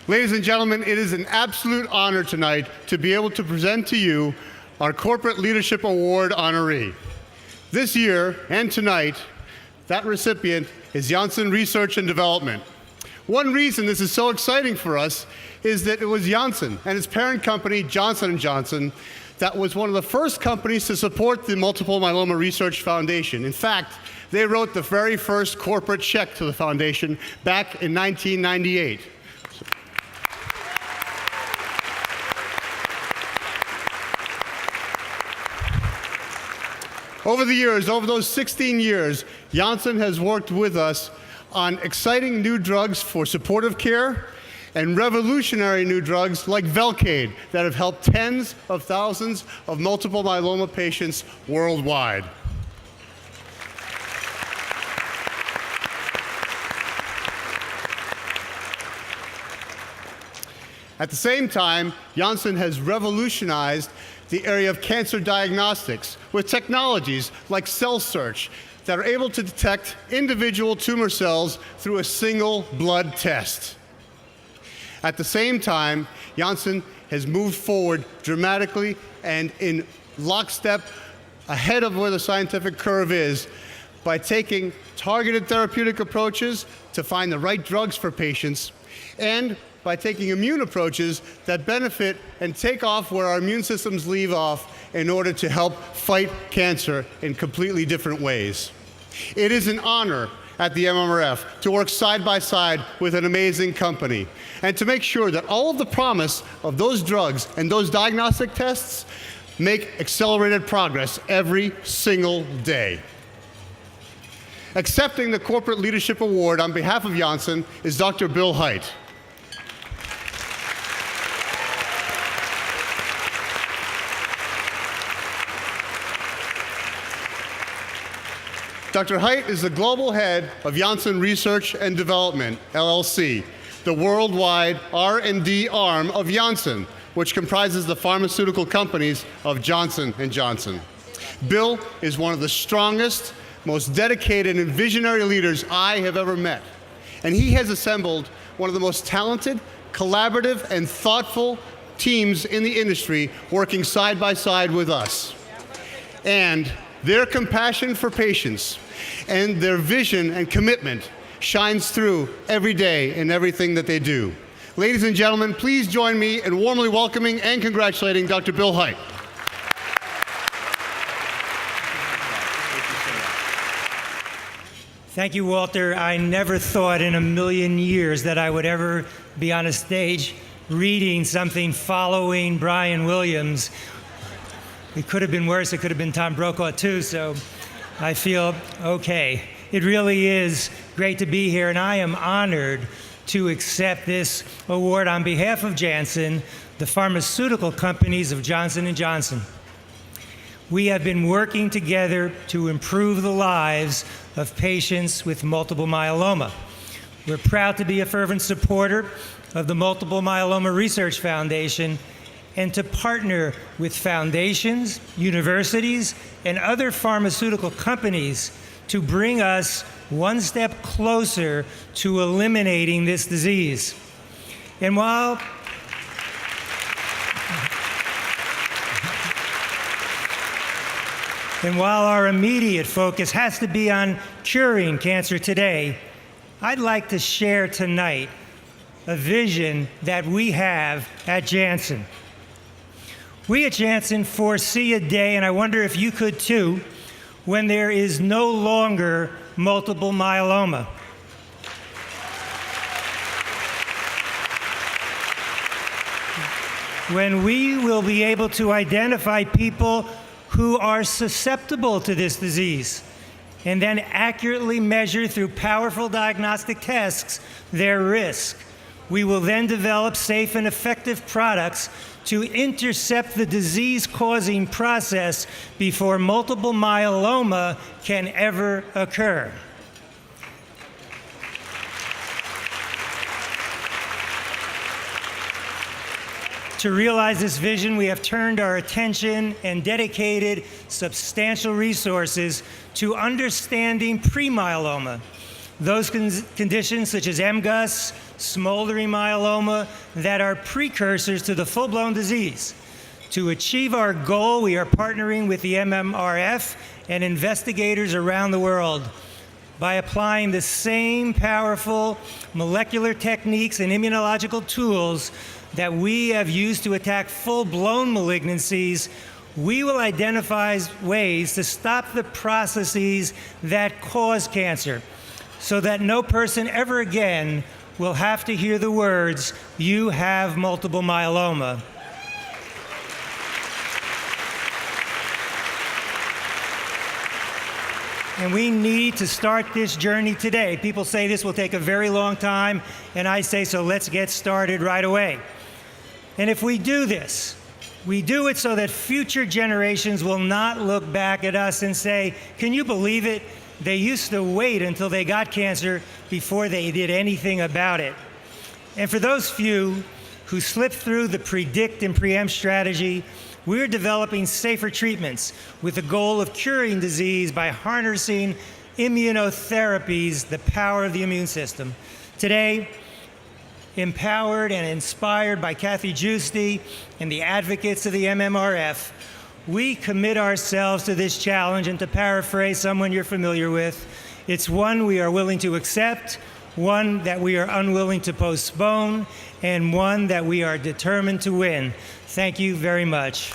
Ladies and gentlemen, it is an absolute honor tonight to be able to present to you our Corporate Leadership Award honoree. This year and tonight, that recipient is Janssen Research and Development. One reason this is so exciting for us is that it was Janssen and its parent company, Johnson & Johnson, that was one of the first companies to support the Multiple Myeloma Research Foundation. In fact, they wrote the very first corporate check to the foundation back in 1998. Over the years, over those 16 years, Janssen has worked with us on exciting new drugs for supportive care and revolutionary new drugs like Velcade that have helped tens of thousands of multiple myeloma patients worldwide. At the same time, Janssen has revolutionized the area of cancer diagnostics with technologies like cell search that are able to detect individual tumor cells through a single blood test. At the same time, Janssen has moved forward dramatically and in lockstep ahead of where the scientific curve is by taking targeted therapeutic approaches to find the right drugs for patients and by taking immune approaches that benefit and take off where our immune systems leave off in order to help fight cancer in completely different ways. It is an honor at the MMRF to work side by side with an amazing company and to make sure that all of the promise of those drugs and those diagnostic tests make accelerated progress every single day. Accepting the Corporate Leadership Award on behalf of Janssen is Dr. Bill Hait. Dr. Hait is the global head of Janssen Research and Development, LLC, the worldwide R&D arm of Janssen, which comprises the pharmaceutical companies of Johnson & Johnson. Bill is one of the strongest, most dedicated and visionary leaders I have ever met. And he has assembled one of the most talented, collaborative, and thoughtful teams in the industry working side by side with us. And their compassion for patients and their vision and commitment shines through every day in everything that they do. Ladies and gentlemen, please join me in warmly welcoming and congratulating Dr. Bill Hait. Thank you, Walter. I never thought in a million years that I would ever be on a stage reading something following Brian Williams. It could have been worse. It could have been Tom Brokaw, too, so I feel okay. It really is great to be here, and I am honored to accept this award on behalf of Janssen, the pharmaceutical companies of Johnson & Johnson. We have been working together to improve the lives of patients with multiple myeloma. We're proud to be a fervent supporter of the Multiple Myeloma Research Foundation and to partner with foundations, universities, and other pharmaceutical companies to bring us one step closer to eliminating this disease. And while our immediate focus has to be on curing cancer today, I'd like to share tonight a vision that we have at Janssen. We at Janssen foresee a day, and I wonder if you could too, when there is no longer multiple myeloma. When we will be able to identify people who are susceptible to this disease and then accurately measure through powerful diagnostic tests their risk. We will then develop safe and effective products to intercept the disease-causing process before multiple myeloma can ever occur. To realize this vision, we have turned our attention and dedicated substantial resources to understanding pre-myeloma, those conditions such as MGUS, smoldering myeloma, that are precursors to the full-blown disease. To achieve our goal, we are partnering with the MMRF and investigators around the world. By applying the same powerful molecular techniques and immunological tools that we have used to attack full-blown malignancies, we will identify ways to stop the processes that cause cancer, so that no person ever again will have to hear the words, "You have multiple myeloma." And we need to start this journey today. People say this will take a very long time, and I say, so let's get started right away. And if we do this, we do it so that future generations will not look back at us and say, can you believe it? They used to wait until they got cancer before they did anything about it. And for those few who slipped through the predict and preempt strategy, we're developing safer treatments with the goal of curing disease by harnessing immunotherapies, the power of the immune system. Today, empowered and inspired by Kathy Giusti and the advocates of the MMRF, we commit ourselves to this challenge, and to paraphrase someone you're familiar with, it's one we are willing to accept, one that we are unwilling to postpone, and one that we are determined to win. Thank you very much.